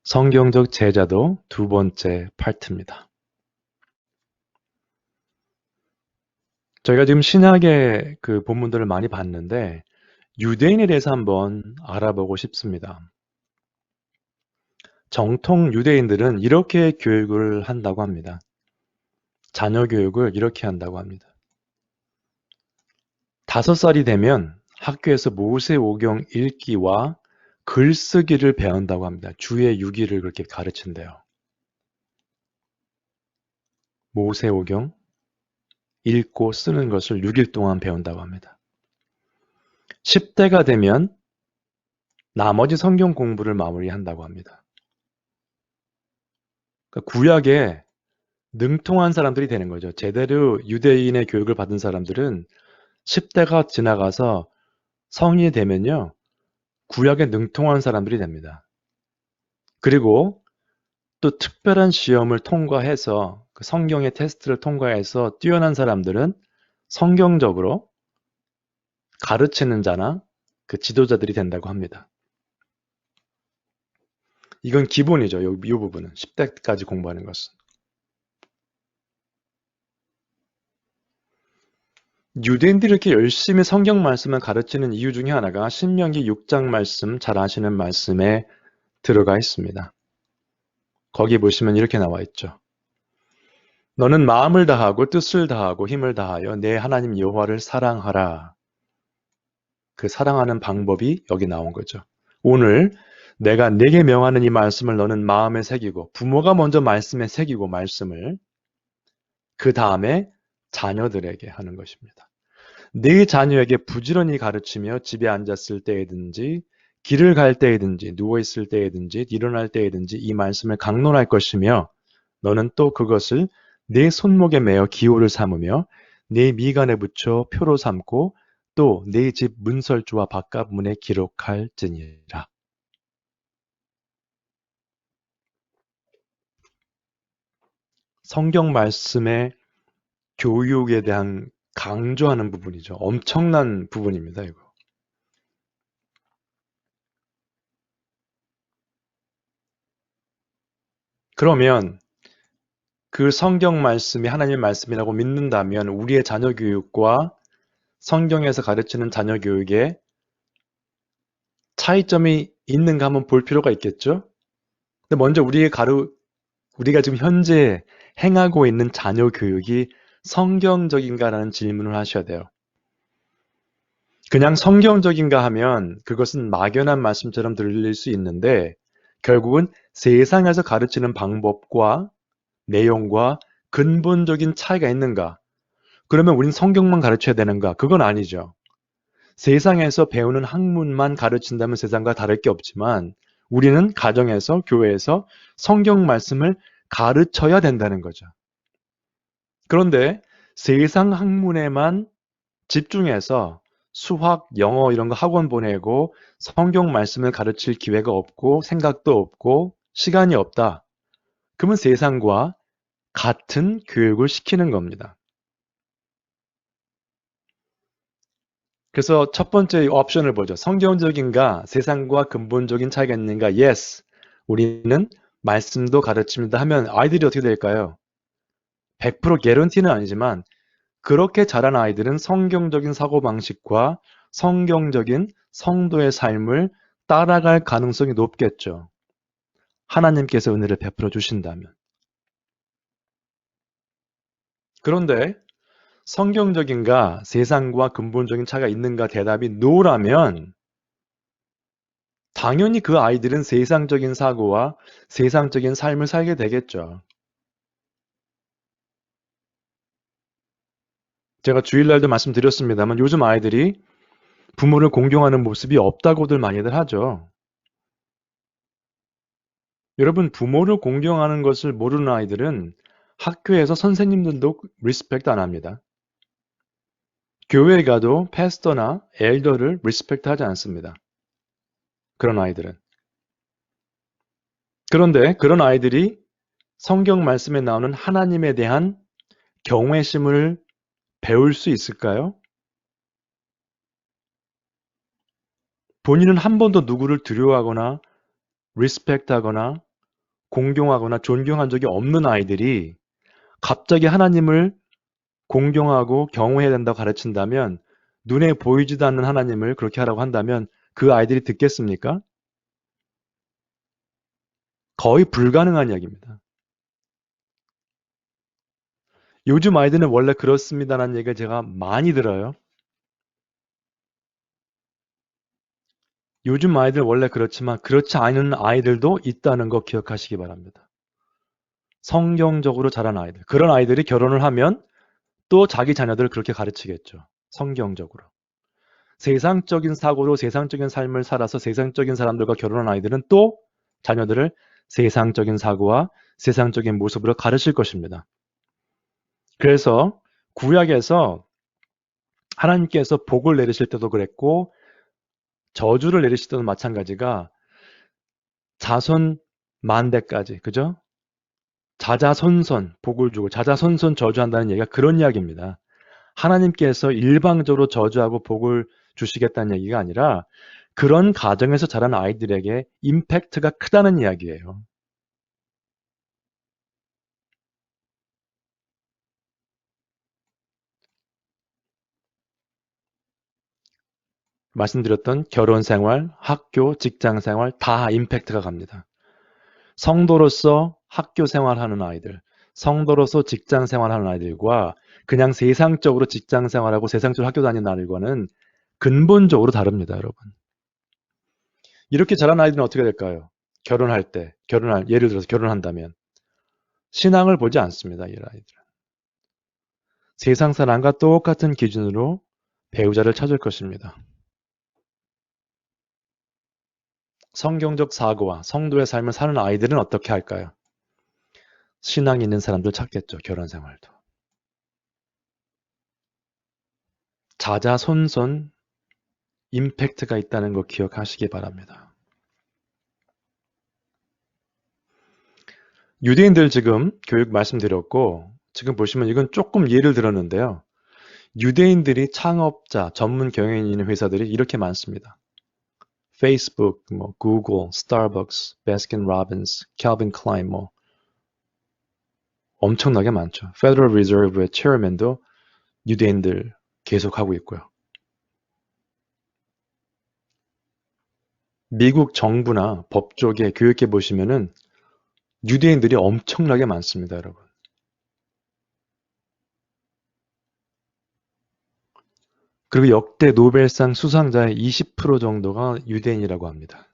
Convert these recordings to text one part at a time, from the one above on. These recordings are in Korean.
성경적 제자도 두 번째 파트입니다. 저희가 지금 신약의 그 본문들을 많이 봤는데 유대인에 대해서 한번 알아보고 싶습니다. 정통 유대인들은 이렇게 교육을 한다고 합니다. 자녀 교육을 이렇게 한다고 합니다. 5살이 되면 학교에서 모세오경 읽기와 글쓰기를 배운다고 합니다. 주의 6일을 그렇게 가르친대요. 모세오경 읽고 쓰는 것을 6일 동안 배운다고 합니다. 10대가 되면 나머지 성경 공부를 마무리한다고 합니다. 그러니까 구약에 능통한 사람들이 되는 거죠. 제대로 유대인의 교육을 받은 사람들은 10대가 지나가서 성인이 되면요. 구약에 능통한 사람들이 됩니다. 그리고 또 특별한 시험을 통과해서 그 성경의 테스트를 통과해서 뛰어난 사람들은 성경적으로 가르치는 자나 그 지도자들이 된다고 합니다. 이건 기본이죠. 이 부분은 10대까지 공부하는 것은. 유대인들이 이렇게 열심히 성경 말씀을 가르치는 이유 중에 하나가 신명기 6장 말씀 잘 아시는 말씀에 들어가 있습니다. 거기 보시면 이렇게 나와 있죠. 너는 마음을 다하고 뜻을 다하고 힘을 다하여 내 하나님 여호와를 사랑하라. 그 사랑하는 방법이 여기 나온 거죠. 오늘 내가 네게 명하는 이 말씀을 너는 마음에 새기고 부모가 먼저 말씀에 새기고 말씀을 그 다음에 자녀들에게 하는 것입니다. 네 자녀에게 부지런히 가르치며 집에 앉았을 때에든지 길을 갈 때에든지 누워있을 때에든지 일어날 때에든지 이 말씀을 강론할 것이며 너는 또 그것을 네 손목에 매어 기호를 삼으며 네 미간에 붙여 표로 삼고 또 네 집 문설주와 바깥문에 기록할지니라. 성경 말씀의 교육에 대한 강조하는 부분이죠. 엄청난 부분입니다, 이거. 그러면 그 성경 말씀이 하나님의 말씀이라고 믿는다면 우리의 자녀 교육과 성경에서 가르치는 자녀 교육에 차이점이 있는가 한번 볼 필요가 있겠죠? 근데 먼저 우리가 지금 현재 행하고 있는 자녀 교육이 성경적인가라는 질문을 하셔야 돼요. 그냥 성경적인가 하면 그것은 막연한 말씀처럼 들릴 수 있는데 결국은 세상에서 가르치는 방법과 내용과 근본적인 차이가 있는가? 그러면 우린 성경만 가르쳐야 되는가? 그건 아니죠. 세상에서 배우는 학문만 가르친다면 세상과 다를 게 없지만 우리는 가정에서, 교회에서 성경 말씀을 가르쳐야 된다는 거죠. 그런데 세상 학문에만 집중해서 수학, 영어 이런 거 학원 보내고 성경 말씀을 가르칠 기회가 없고 생각도 없고 시간이 없다. 그러면 세상과 같은 교육을 시키는 겁니다. 그래서 첫 번째 옵션을 보죠. 성경적인가 세상과 근본적인 차이가 있는가? Yes. 우리는 말씀도 가르칩니다 하면 아이들이 어떻게 될까요? 100% 개런티는 아니지만 그렇게 자란 아이들은 성경적인 사고방식과 성경적인 성도의 삶을 따라갈 가능성이 높겠죠. 하나님께서 은혜를 베풀어 주신다면. 그런데 성경적인가 세상과 근본적인 차이가 있는가 대답이 no라면 당연히 그 아이들은 세상적인 사고와 세상적인 삶을 살게 되겠죠. 제가 주일날도 말씀드렸습니다만 요즘 아이들이 부모를 공경하는 모습이 없다고들 많이들 하죠. 여러분, 부모를 공경하는 것을 모르는 아이들은 학교에서 선생님들도 리스펙트 안 합니다. 교회에 가도 패스터나 엘더를 리스펙트 하지 않습니다. 그런 아이들은. 그런데 그런 아이들이 성경 말씀에 나오는 하나님에 대한 경외심을 배울 수 있을까요? 본인은 한 번도 누구를 두려워하거나 리스펙트하거나 공경하거나 존경한 적이 없는 아이들이 갑자기 하나님을 공경하고 경외해야 된다고 가르친다면, 눈에 보이지도 않는 하나님을 그렇게 하라고 한다면 그 아이들이 듣겠습니까? 거의 불가능한 이야기입니다. 요즘 아이들은 원래 그렇습니다라는 얘기를 제가 많이 들어요. 요즘 아이들 원래 그렇지만 그렇지 않은 아이들도 있다는 거 기억하시기 바랍니다. 성경적으로 자란 아이들. 그런 아이들이 결혼을 하면 또 자기 자녀들을 그렇게 가르치겠죠. 성경적으로. 세상적인 사고로 세상적인 삶을 살아서 세상적인 사람들과 결혼한 아이들은 또 자녀들을 세상적인 사고와 세상적인 모습으로 가르칠 것입니다. 그래서 구약에서 하나님께서 복을 내리실 때도 그랬고 저주를 내리실 때도 마찬가지가 자손 만대까지, 그죠? 자자손손 복을 주고 자자손손 저주한다는 얘기가 그런 이야기입니다. 하나님께서 일방적으로 저주하고 복을 주시겠다는 얘기가 아니라 그런 가정에서 자란 아이들에게 임팩트가 크다는 이야기예요. 말씀드렸던 결혼 생활, 학교, 직장 생활 다 임팩트가 갑니다. 성도로서 학교 생활하는 아이들, 성도로서 직장 생활하는 아이들과 그냥 세상적으로 직장 생활하고 세상적으로 학교 다니는 아이들과는 근본적으로 다릅니다, 여러분. 이렇게 자란 아이들은 어떻게 될까요? 결혼할 때, 예를 들어서 결혼한다면 신앙을 보지 않습니다, 이 아이들은. 세상 사람과 똑같은 기준으로 배우자를 찾을 것입니다. 성경적 사고와 성도의 삶을 사는 아이들은 어떻게 할까요? 신앙이 있는 사람들 찾겠죠, 결혼 생활도. 자자손손 임팩트가 있다는 거 기억하시기 바랍니다. 유대인들 지금 교육 말씀드렸고, 지금 보시면 이건 조금 예를 들었는데요. 유대인들이 창업자, 전문 경영인 있는 회사들이 이렇게 많습니다. 페이스북, 구글, 스타벅스, 베스킨 라빈스, 캘빈 클라인 엄청나게 많죠. 페더럴 리저브의 체어맨도 유대인들 계속하고 있고요. 미국 정부나 법 쪽에 교육해 보시면은 유대인들이 엄청나게 많습니다, 여러분. 그리고 역대 노벨상 수상자의 20% 정도가 유대인이라고 합니다.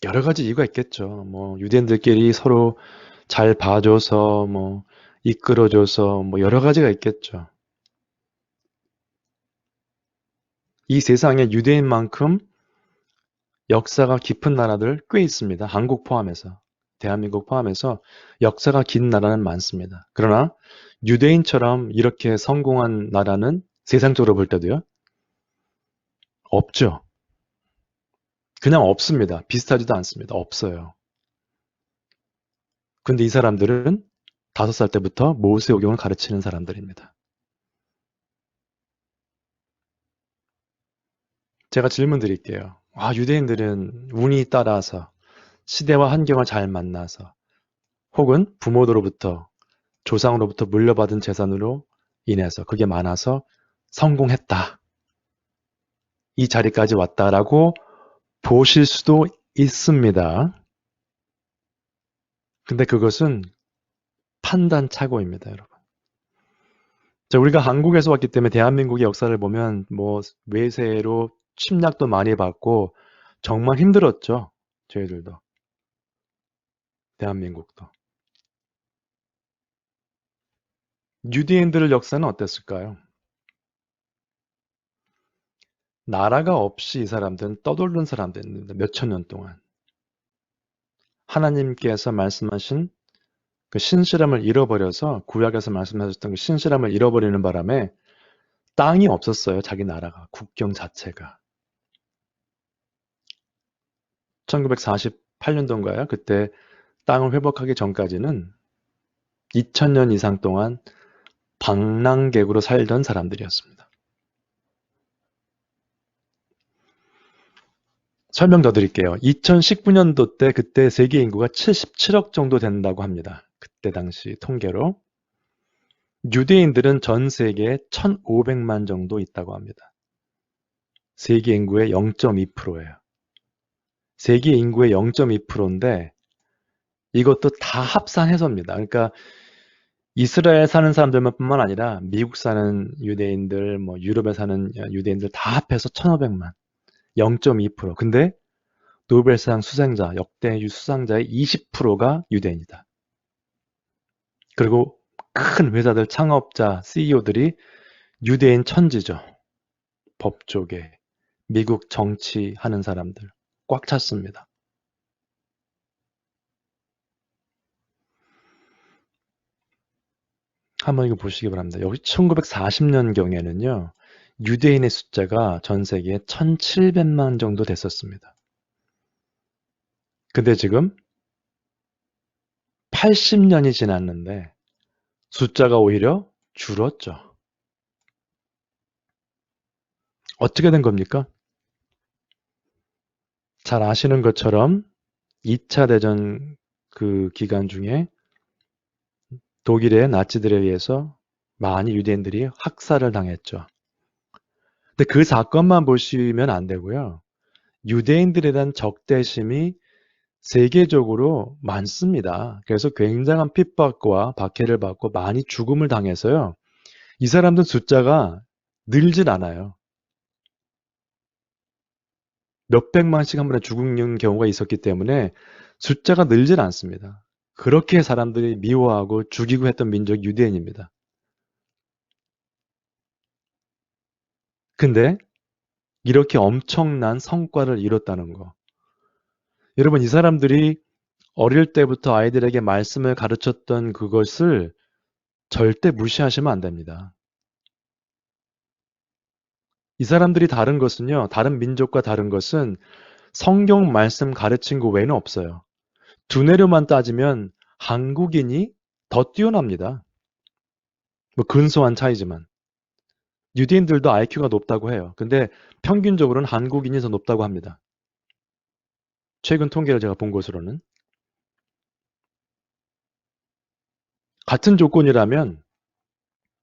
여러 가지 이유가 있겠죠. 유대인들끼리 서로 잘 봐줘서, 이끌어줘서, 여러 가지가 있겠죠. 이 세상에 유대인만큼 역사가 깊은 나라들 꽤 있습니다. 한국 포함해서, 대한민국 포함해서 역사가 긴 나라는 많습니다. 그러나 유대인처럼 이렇게 성공한 나라는 세상적으로 볼 때도요, 없죠. 그냥 없습니다. 비슷하지도 않습니다. 없어요. 근데 이 사람들은 5살 때부터 모세오경을 가르치는 사람들입니다. 제가 질문 드릴게요. 유대인들은 운이 따라서 시대와 환경을 잘 만나서 혹은 부모로부터 조상으로부터 물려받은 재산으로 인해서 그게 많아서 성공했다. 이 자리까지 왔다라고 보실 수도 있습니다. 근데 그것은 판단착오입니다, 여러분. 자, 우리가 한국에서 왔기 때문에 대한민국의 역사를 보면 외세로 침략도 많이 받고 정말 힘들었죠. 저희들도. 대한민국도. 유대인들의 역사는 어땠을까요? 나라가 없이 이 사람들은 떠돌던 사람들입니다. 몇천 년 동안. 하나님께서 말씀하신 그 신실함을 잃어버려서 구약에서 말씀하셨던 그 신실함을 잃어버리는 바람에 땅이 없었어요. 자기 나라가, 국경 자체가. 1948년도인가요? 그때 땅을 회복하기 전까지는 2000년 이상 동안 방랑객으로 살던 사람들이었습니다. 설명 더 드릴게요. 2019년도 때 그때 세계 인구가 77억 정도 된다고 합니다. 그때 당시 통계로. 유대인들은 전 세계에 1,500만 정도 있다고 합니다. 세계 인구의 0.2%예요. 세계 인구의 0.2%인데 이것도 다 합산해서입니다. 그러니까 이스라엘 사는 사람들뿐만 아니라 미국 사는 유대인들, 뭐 유럽에 사는 유대인들 다 합해서 1,500만, 0.2%. 근데 노벨상 수상자, 역대 수상자의 20%가 유대인이다. 그리고 큰 회사들 창업자, CEO들이 유대인 천지죠. 법 쪽에, 미국 정치하는 사람들 꽉 찼습니다. 한번 이거 보시기 바랍니다. 여기 1940년경에는요. 유대인의 숫자가 전 세계에 1,700만 정도 됐었습니다. 근데 지금 80년이 지났는데 숫자가 오히려 줄었죠. 어떻게 된 겁니까? 잘 아시는 것처럼 2차 대전 그 기간 중에 독일의 나치들에 의해서 많이 유대인들이 학살을 당했죠. 근데 그 사건만 보시면 안 되고요. 유대인들에 대한 적대심이 세계적으로 많습니다. 그래서 굉장한 핍박과 박해를 받고 많이 죽음을 당해서요. 이 사람들 숫자가 늘질 않아요. 몇백만씩 한 번에 죽는 경우가 있었기 때문에 숫자가 늘질 않습니다. 그렇게 사람들이 미워하고 죽이고 했던 민족이 유대인입니다. 근데 이렇게 엄청난 성과를 이뤘다는 거. 여러분, 이 사람들이 어릴 때부터 아이들에게 말씀을 가르쳤던 그것을 절대 무시하시면 안 됩니다. 이 사람들이 다른 것은요, 다른 민족과 다른 것은 성경 말씀 가르친 거 외에는 없어요. 두뇌로만 따지면 한국인이 더 뛰어납니다. 뭐 근소한 차이지만. 유대인들도 IQ가 높다고 해요. 근데 평균적으로는 한국인이 더 높다고 합니다. 최근 통계를 제가 본 것으로는. 같은 조건이라면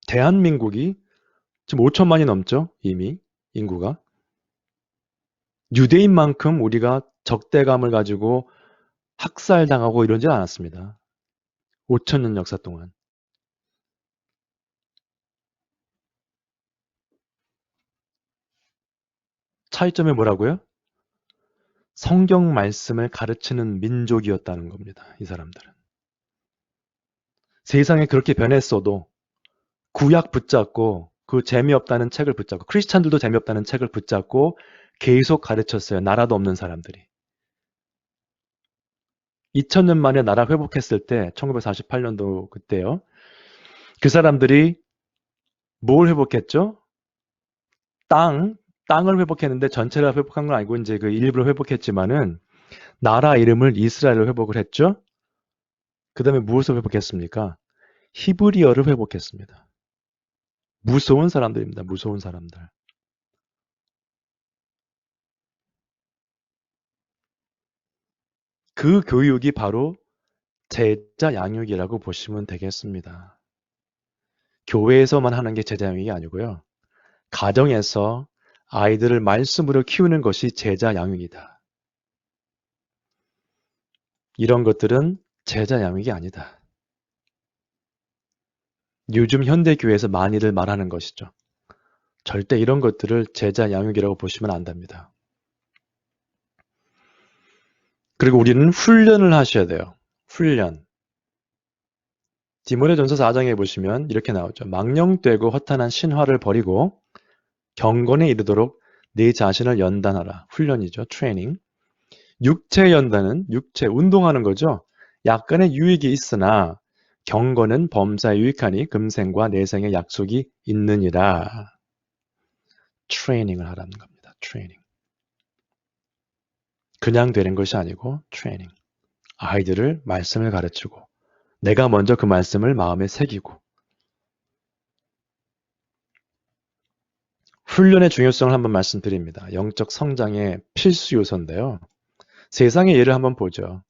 대한민국이 지금 5천만이 넘죠? 이미 인구가. 유대인만큼 우리가 적대감을 가지고 학살당하고 이러지 않았습니다. 5천 년 역사 동안. 차이점이 뭐라고요? 성경 말씀을 가르치는 민족이었다는 겁니다. 이 사람들은. 세상에 그렇게 변했어도 구약 붙잡고 그 재미없다는 책을 붙잡고 크리스찬들도 재미없다는 책을 붙잡고 계속 가르쳤어요. 나라도 없는 사람들이. 2000년 만에 나라 회복했을 때 1948년도 그때요. 그 사람들이 뭘 회복했죠? 땅을 회복했는데 전체를 회복한 건 아니고 이제 그 일부를 회복했지만은 나라 이름을 이스라엘로 회복을 했죠. 그 다음에 무엇을 회복했습니까? 히브리어를 회복했습니다. 무서운 사람들입니다. 무서운 사람들. 그 교육이 바로 제자 양육이라고 보시면 되겠습니다. 교회에서만 하는 게 제자 양육이 아니고요. 가정에서 아이들을 말씀으로 키우는 것이 제자 양육이다. 이런 것들은 제자 양육이 아니다. 요즘 현대교회에서 많이들 말하는 것이죠. 절대 이런 것들을 제자 양육이라고 보시면 안 됩니다. 그리고 우리는 훈련을 하셔야 돼요. 훈련. 디모데전서 4장에 보시면 이렇게 나오죠. 망령되고 허탄한 신화를 버리고 경건에 이르도록 네 자신을 연단하라. 훈련이죠. 트레이닝. 육체 연단은 육체 운동하는 거죠. 약간의 유익이 있으나 경건은 범사에 유익하니 금생과 내생의 약속이 있느니라. 트레이닝을 하라는 겁니다. 트레이닝. 그냥 되는 것이 아니고 트레이닝. 아이들을 말씀을 가르치고 내가 먼저 그 말씀을 마음에 새기고 훈련의 중요성을 한번 말씀드립니다. 영적 성장의 필수 요소인데요. 세상의 예를 한번 보죠.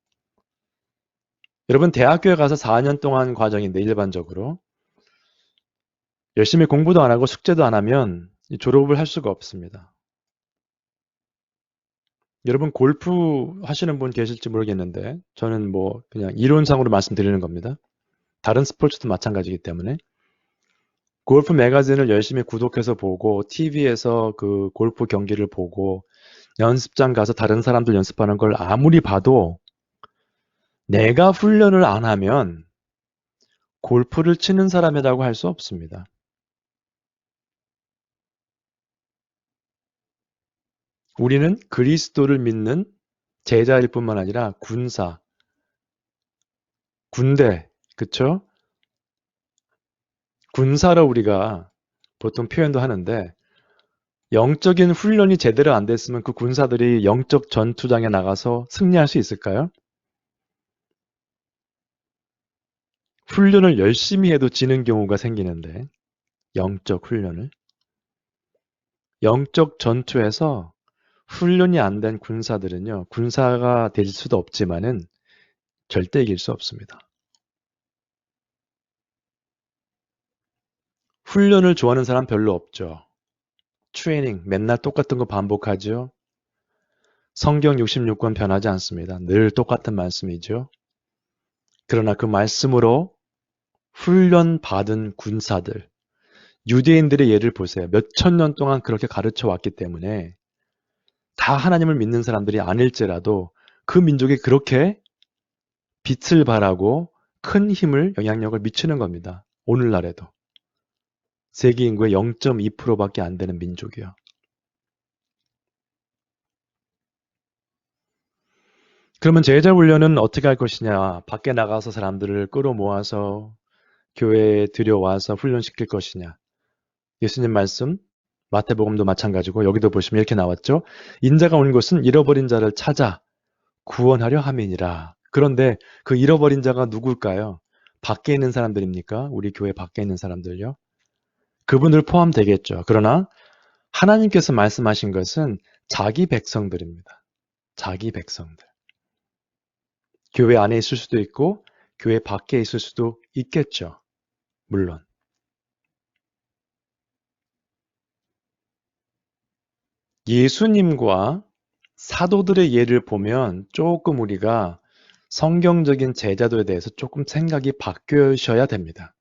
여러분 대학교에 가서 4년 동안 과정인데 일반적으로 열심히 공부도 안 하고 숙제도 안 하면 졸업을 할 수가 없습니다. 여러분 골프 하시는 분 계실지 모르겠는데 저는 뭐 그냥 이론상으로 말씀드리는 겁니다. 다른 스포츠도 마찬가지이기 때문에 골프 매거진을 열심히 구독해서 보고 TV에서 그 골프 경기를 보고 연습장 가서 다른 사람들 연습하는 걸 아무리 봐도 내가 훈련을 안 하면 골프를 치는 사람이라고 할 수 없습니다. 우리는 그리스도를 믿는 제자일 뿐만 아니라 군사, 군대, 그쵸? 군사로 우리가 보통 표현도 하는데 영적인 훈련이 제대로 안 됐으면 그 군사들이 영적 전투장에 나가서 승리할 수 있을까요? 훈련을 열심히 해도 지는 경우가 생기는데 영적 훈련을 영적 전투에서 훈련이 안 된 군사들은요. 군사가 될 수도 없지만은 절대 이길 수 없습니다. 훈련을 좋아하는 사람 별로 없죠. 트레이닝 맨날 똑같은 거 반복하죠. 성경 66권 변하지 않습니다. 늘 똑같은 말씀이죠. 그러나 그 말씀으로 훈련받은 군사들, 유대인들의 예를 보세요. 몇천 년 동안 그렇게 가르쳐 왔기 때문에 다 하나님을 믿는 사람들이 아닐지라도 그 민족이 그렇게 빛을 발하고 큰 힘을, 영향력을 미치는 겁니다. 오늘날에도. 세계 인구의 0.2%밖에 안 되는 민족이요. 그러면 제자 훈련은 어떻게 할 것이냐? 밖에 나가서 사람들을 끌어모아서 교회에 들여와서 훈련시킬 것이냐? 예수님 말씀, 마태복음도 마찬가지고 여기도 보시면 이렇게 나왔죠. 인자가 온 것은 잃어버린 자를 찾아 구원하려 함이니라. 그런데 그 잃어버린 자가 누굴까요? 밖에 있는 사람들입니까? 우리 교회 밖에 있는 사람들요? 그분들 포함되겠죠. 그러나 하나님께서 말씀하신 것은 자기 백성들입니다. 자기 백성들. 교회 안에 있을 수도 있고 교회 밖에 있을 수도 있겠죠. 물론. 예수님과 사도들의 예를 보면 조금 우리가 성경적인 제자도에 대해서 조금 생각이 바뀌셔야 됩니다.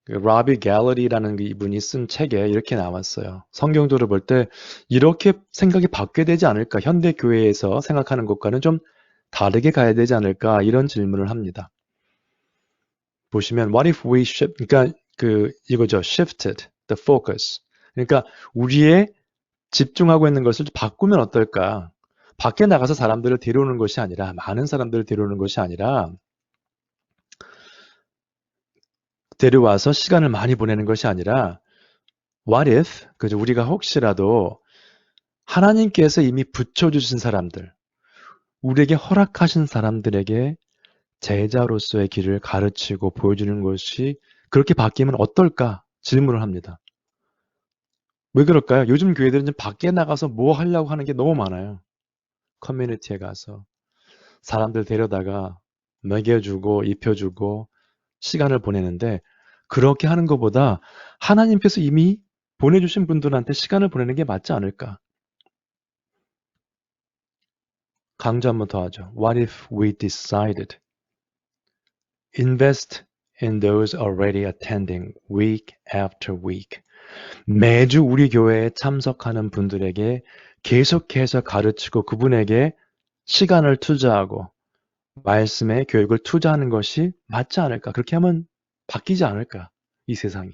그 라비 갤러리라는 이분이 쓴 책에 이렇게 나왔어요. 성경도를 볼 때 이렇게 생각이 바뀌어야 되지 않을까? 현대 교회에서 생각하는 것과는 좀 다르게 가야 되지 않을까? 이런 질문을 합니다. 보시면 what if we shift, 그러니까 이거죠. shifted the focus. 그러니까 우리의 집중하고 있는 것을 바꾸면 어떨까? 밖에 나가서 사람들을 데려오는 것이 아니라 많은 사람들을 데려오는 것이 아니라 데려와서 시간을 많이 보내는 것이 아니라 what if 그죠? 우리가 혹시라도 하나님께서 이미 붙여주신 사람들, 우리에게 허락하신 사람들에게 제자로서의 길을 가르치고 보여주는 것이 그렇게 바뀌면 어떨까? 질문을 합니다. 왜 그럴까요? 요즘 교회들은 좀 밖에 나가서 뭐 하려고 하는 게 너무 많아요. 커뮤니티에 가서 사람들 데려다가 먹여주고 입혀주고 시간을 보내는데 그렇게 하는 것보다 하나님께서 이미 보내주신 분들한테 시간을 보내는 게 맞지 않을까? 강조 한번 더 하죠. What if we decided invest in those already attending week after week? 매주 우리 교회에 참석하는 분들에게 계속해서 가르치고 그분에게 시간을 투자하고 말씀에 교육을 투자하는 것이 맞지 않을까? 그렇게 하면 바뀌지 않을까? 이 세상이.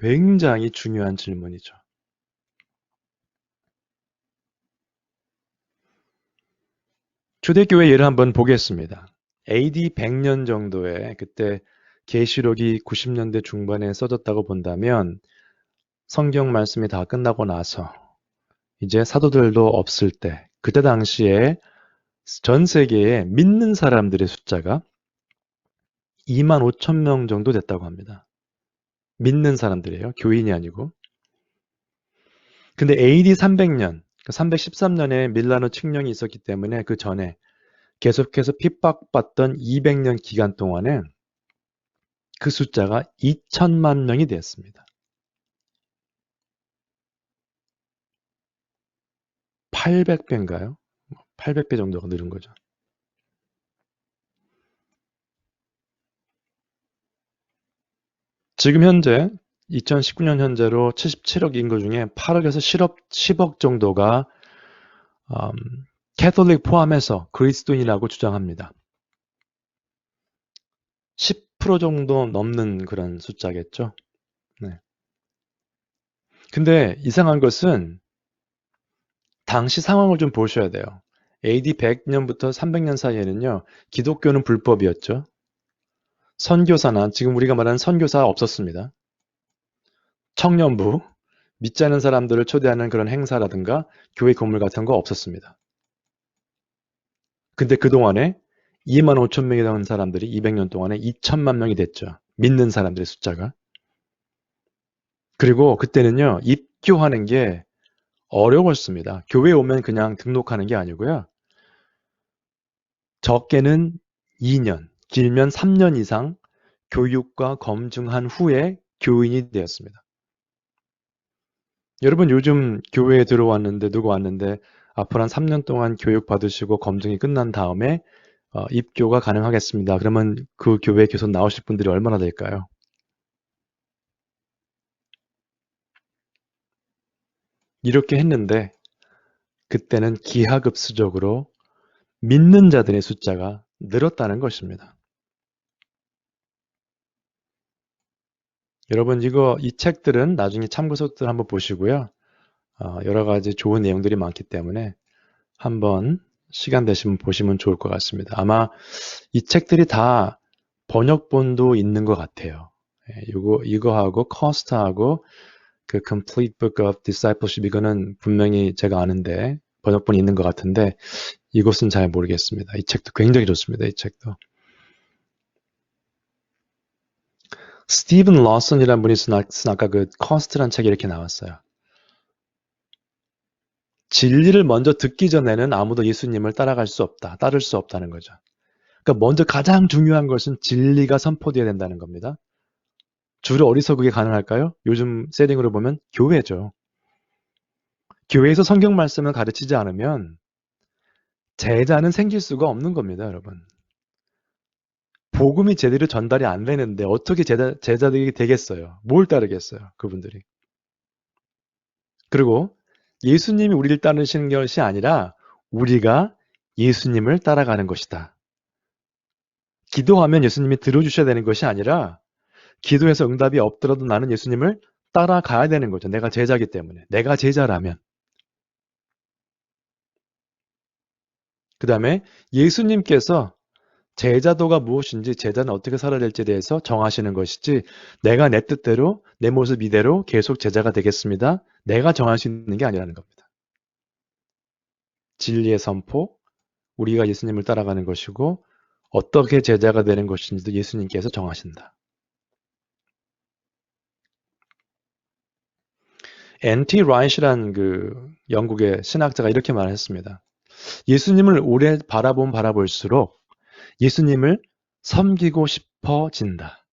굉장히 중요한 질문이죠. 초대교회 예를 한번 보겠습니다. AD 100년 정도에 그때 계시록이 90년대 중반에 써졌다고 본다면 성경 말씀이 다 끝나고 나서 이제 사도들도 없을 때 그때 당시에 전 세계에 믿는 사람들의 숫자가 2만 5천 명 정도 됐다고 합니다. 믿는 사람들이에요. 교인이 아니고. 근데 AD 300년, 313년에 밀라노 칙령이 있었기 때문에 그 전에 계속해서 핍박받던 200년 기간 동안에 그 숫자가 2천만 명이 되었습니다. 800배인가요? 800배 정도가 늘은 거죠. 지금 현재 2019년 현재로 77억 인구 중에 8억에서 10억 정도가 캐톨릭 포함해서 그리스도인이라고 주장합니다. 10% 정도 넘는 그런 숫자겠죠. 네. 근데 이상한 것은 당시 상황을 좀 보셔야 돼요. AD 100년부터 300년 사이에는요, 기독교는 불법이었죠. 선교사나 지금 우리가 말하는 선교사 없었습니다. 청년부, 믿지 않는 사람들을 초대하는 그런 행사라든가 교회 건물 같은 거 없었습니다. 근데 그동안에 2만 5천 명이 되는 사람들이 200년 동안에 2천만 명이 됐죠. 믿는 사람들의 숫자가. 그리고 그때는요, 입교하는 게 어려웠습니다. 교회에 오면 그냥 등록하는 게 아니고요. 적게는 2년, 길면 3년 이상 교육과 검증한 후에 교인이 되었습니다. 여러분 요즘 교회에 들어왔는데 누구 왔는데 앞으로 한 3년 동안 교육 받으시고 검증이 끝난 다음에 입교가 가능하겠습니다. 그러면 그 교회에 계속 나오실 분들이 얼마나 될까요? 이렇게 했는데 그때는 기하급수적으로 믿는 자들의 숫자가 늘었다는 것입니다. 여러분 이 책들은 나중에 참고서들 한번 보시고요. 여러 가지 좋은 내용들이 많기 때문에 한번 시간 되시면 보시면 좋을 것 같습니다. 아마 이 책들이 다 번역본도 있는 것 같아요. 이거하고 커스트하고 그 Complete Book of Discipleship 이거는 분명히 제가 아는데 번역본이 있는 것 같은데 이것은 잘 모르겠습니다. 이 책도 굉장히 좋습니다. 이 책도. 스티븐 러슨이라는 분이 쓴 아까 그 커스트란 책이 이렇게 나왔어요. 진리를 먼저 듣기 전에는 아무도 예수님을 따라갈 수 없다. 따를 수 없다는 거죠. 그러니까 먼저 가장 중요한 것은 진리가 선포되어야 된다는 겁니다. 주로 어디서 그게 가능할까요? 요즘 세팅으로 보면 교회죠. 교회에서 성경 말씀을 가르치지 않으면 제자는 생길 수가 없는 겁니다, 여러분. 복음이 제대로 전달이 안 되는데 어떻게 제자들이 되겠어요? 뭘 따르겠어요, 그분들이. 그리고 예수님이 우리를 따르시는 것이 아니라 우리가 예수님을 따라가는 것이다. 기도하면 예수님이 들어주셔야 되는 것이 아니라 기도해서 응답이 없더라도 나는 예수님을 따라가야 되는 거죠. 내가 제자기 때문에. 내가 제자라면. 그 다음에 예수님께서 제자도가 무엇인지 제자는 어떻게 살아야 될지에 대해서 정하시는 것이지 내가 내 뜻대로 내 모습 이대로 계속 제자가 되겠습니다. 내가 정할 수 있는 게 아니라는 겁니다. 진리의 선포, 우리가 예수님을 따라가는 것이고 어떻게 제자가 되는 것인지도 예수님께서 정하신다. N.T. 라이트라는 그 영국의 신학자가 이렇게 말했습니다. 예수님을 오래 바라보면 바라볼수록 예수님을 섬기고 싶어진다.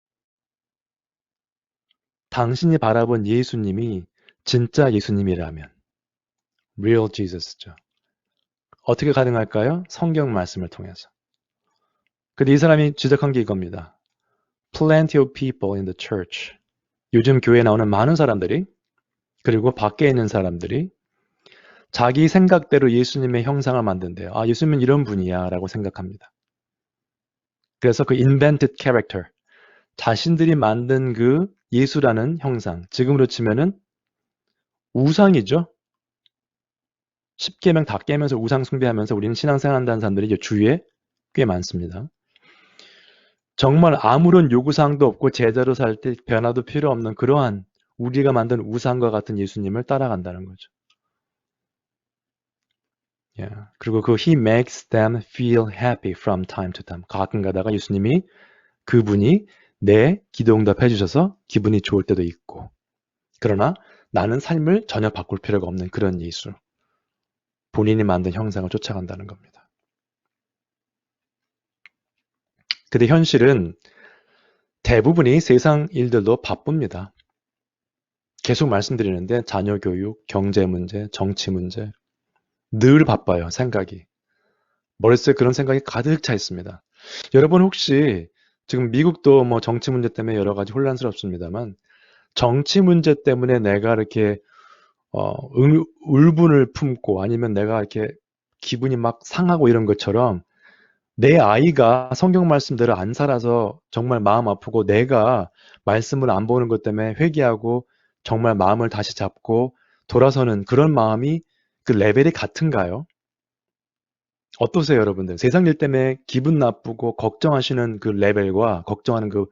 당신이 바라본 예수님이 진짜 예수님이라면 Real Jesus죠. 어떻게 가능할까요? 성경 말씀을 통해서. 근데 이 사람이 지적한 게 이겁니다. Plenty of people in the church. 요즘 교회에 나오는 많은 사람들이 그리고 밖에 있는 사람들이 자기 생각대로 예수님의 형상을 만든대요. 아, 예수님은 이런 분이야 라고 생각합니다. 그래서 그 invented character, 자신들이 만든 그 예수라는 형상, 지금으로 치면은 우상이죠. 10계명 다 깨면서 우상 숭배하면서 우리는 신앙생활 한다는 사람들이 이제 주위에 꽤 많습니다. 정말 아무런 요구사항도 없고 제자로 살 때 변화도 필요 없는 그러한 우리가 만든 우상과 같은 예수님을 따라간다는 거죠. 그리고 He makes them feel happy from time to time. 가끔 가다가 예수님이 그분이 내 기도 응답해 주셔서 기분이 좋을 때도 있고, 그러나 나는 삶을 전혀 바꿀 필요가 없는 그런 예수. 본인이 만든 형상을 쫓아간다는 겁니다. 근데 현실은 대부분이 세상 일들도 바쁩니다. 계속 말씀드리는데 자녀 교육, 경제 문제, 정치 문제 늘 바빠요. 생각이. 머릿속에 그런 생각이 가득 차 있습니다. 여러분 혹시 지금 미국도 뭐 정치 문제 때문에 여러 가지 혼란스럽습니다만 정치 문제 때문에 내가 이렇게 울분을 품고 아니면 내가 이렇게 기분이 막 상하고 이런 것처럼 내 아이가 성경 말씀대로 안 살아서 정말 마음 아프고 내가 말씀을 안 보는 것 때문에 회개하고 정말 마음을 다시 잡고 돌아서는 그런 마음이 그 레벨이 같은가요? 어떠세요, 여러분들? 세상 일 때문에 기분 나쁘고 걱정하시는 그 레벨과 걱정하는 그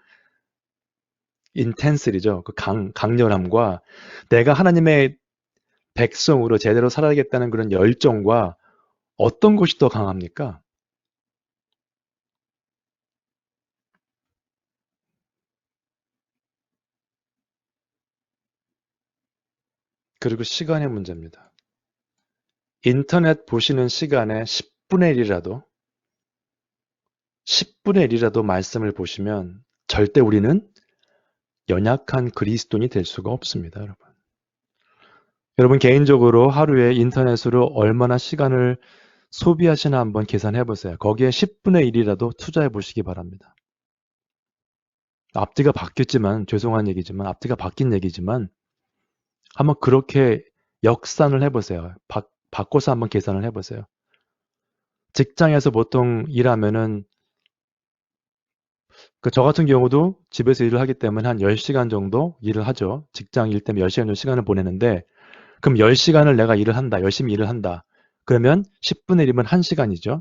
인텐시리죠. 그 강렬함과 내가 하나님의 백성으로 제대로 살아야겠다는 그런 열정과 어떤 것이 더 강합니까? 그리고 시간의 문제입니다. 인터넷 보시는 시간에 10분의 1이라도, 10분의 1이라도 말씀을 보시면 절대 우리는 연약한 그리스도인이 될 수가 없습니다, 여러분. 여러분 개인적으로 하루에 인터넷으로 얼마나 시간을 소비하시나 한번 계산해 보세요. 거기에 10분의 1이라도 투자해 보시기 바랍니다. 앞뒤가 바뀌었지만, 죄송한 얘기지만, 앞뒤가 바뀐 얘기지만, 한번 그렇게 역산을 해보세요. 바꿔서 한번 계산을 해보세요. 직장에서 보통 일하면은, 저 같은 경우도 집에서 일을 하기 때문에 한 10시간 정도 일을 하죠. 직장 일 때문에 10시간 정도 시간을 보내는데, 그럼 10시간을 내가 일을 한다. 열심히 일을 한다. 그러면 10분의 1이면 1시간이죠.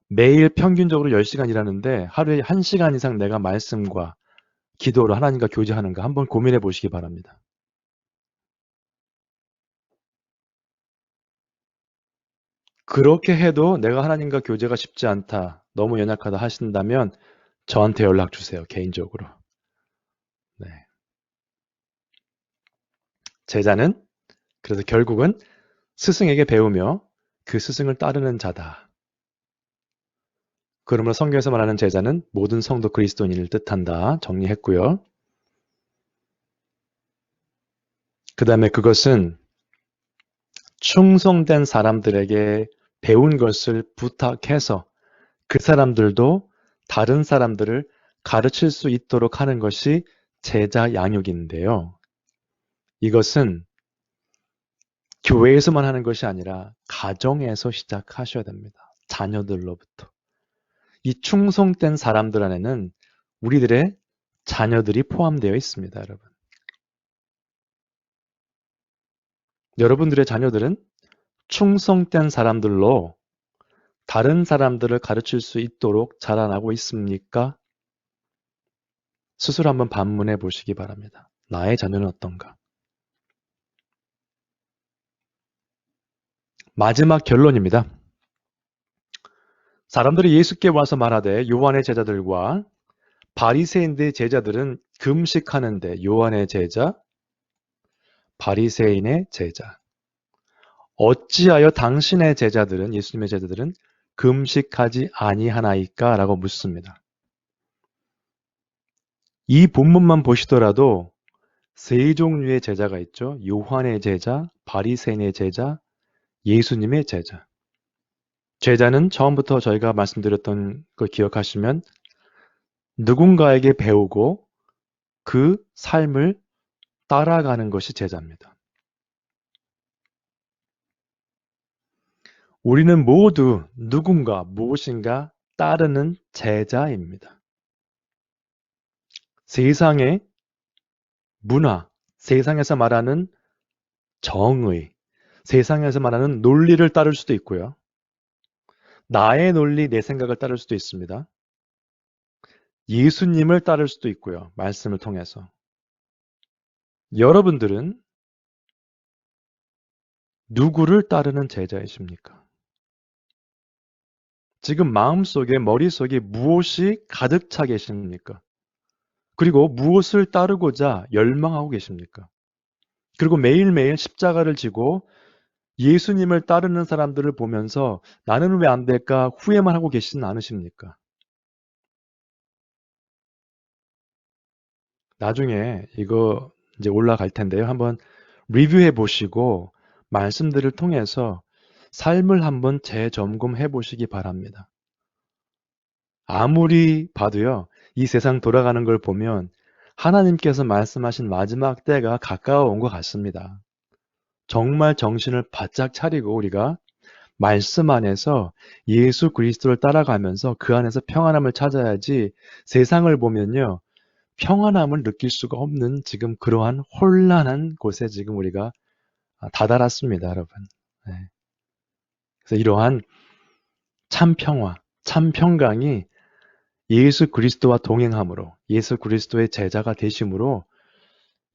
매일 평균적으로 10시간 일하는데 하루에 1시간 이상 내가 말씀과 기도로 하나님과 교제하는가 한번 고민해 보시기 바랍니다. 그렇게 해도 내가 하나님과 교제가 쉽지 않다, 너무 연약하다 하신다면 저한테 연락 주세요. 개인적으로. 네. 제자는 그래서 결국은 스승에게 배우며 그 스승을 따르는 자다. 그러므로 성경에서 말하는 제자는 모든 성도 그리스도인을 뜻한다. 정리했고요. 그 다음에 그것은 충성된 사람들에게 배운 것을 부탁해서 그 사람들도 다른 사람들을 가르칠 수 있도록 하는 것이 제자 양육인데요. 이것은 교회에서만 하는 것이 아니라 가정에서 시작하셔야 됩니다. 자녀들로부터. 이 충성된 사람들 안에는 우리들의 자녀들이 포함되어 있습니다, 여러분. 여러분들의 자녀들은 충성된 사람들로 다른 사람들을 가르칠 수 있도록 자라나고 있습니까? 스스로 한번 반문해 보시기 바랍니다. 나의 자녀는 어떤가? 마지막 결론입니다. 사람들이 예수께 와서 말하되 요한의 제자들과 바리새인의 제자들은 금식하는데 요한의 제자, 바리새인의 제자. 어찌하여 당신의 제자들은 예수님의 제자들은 금식하지 아니하나이까? 라고 묻습니다. 이 본문만 보시더라도 세 종류의 제자가 있죠. 요한의 제자, 바리새인의 제자, 예수님의 제자. 제자는 처음부터 저희가 말씀드렸던 걸 기억하시면 누군가에게 배우고 그 삶을 따라가는 것이 제자입니다. 우리는 모두 누군가 무엇인가 따르는 제자입니다. 세상의 문화, 세상에서 말하는 정의, 세상에서 말하는 논리를 따를 수도 있고요. 나의 논리, 내 생각을 따를 수도 있습니다. 예수님을 따를 수도 있고요. 말씀을 통해서. 여러분들은 누구를 따르는 제자이십니까? 지금 마음속에, 머릿속에 무엇이 가득 차 계십니까? 그리고 무엇을 따르고자 열망하고 계십니까? 그리고 매일매일 십자가를 지고 예수님을 따르는 사람들을 보면서 나는 왜 안 될까 후회만 하고 계시진 않으십니까? 나중에 이거 이제 올라갈 텐데요. 한번 리뷰해 보시고 말씀들을 통해서 삶을 한번 재점검해 보시기 바랍니다. 아무리 봐도요, 이 세상 돌아가는 걸 보면 하나님께서 말씀하신 마지막 때가 가까워 온 것 같습니다. 정말 정신을 바짝 차리고 우리가 말씀 안에서 예수 그리스도를 따라가면서 그 안에서 평안함을 찾아야지 세상을 보면요, 평안함을 느낄 수가 없는 지금 그러한 혼란한 곳에 지금 우리가 다다랐습니다, 여러분. 네. 그래서 이러한 참 평화, 참 평강이 예수 그리스도와 동행함으로, 예수 그리스도의 제자가 되심으로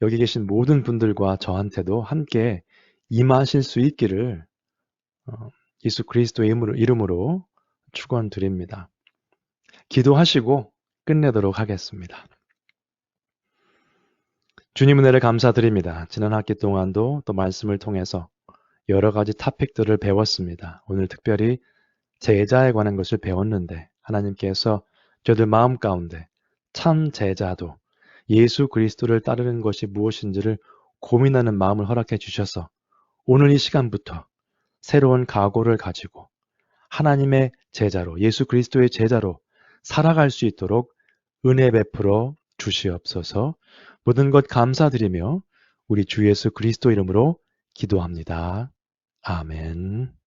여기 계신 모든 분들과 저한테도 함께 임하실 수 있기를 예수 그리스도의 이름으로 축원드립니다. 기도하시고 끝내도록 하겠습니다. 주님 은혜를 감사드립니다. 지난 학기 동안도 또 말씀을 통해서 여러 가지 토픽들을 배웠습니다. 오늘 특별히 제자에 관한 것을 배웠는데 하나님께서 저들 마음 가운데 참 제자도 예수 그리스도를 따르는 것이 무엇인지를 고민하는 마음을 허락해 주셔서 오늘 이 시간부터 새로운 각오를 가지고 하나님의 제자로 예수 그리스도의 제자로 살아갈 수 있도록 은혜 베풀어 주시옵소서. 모든 것 감사드리며 우리 주 예수 그리스도 이름으로 기도합니다. 아멘.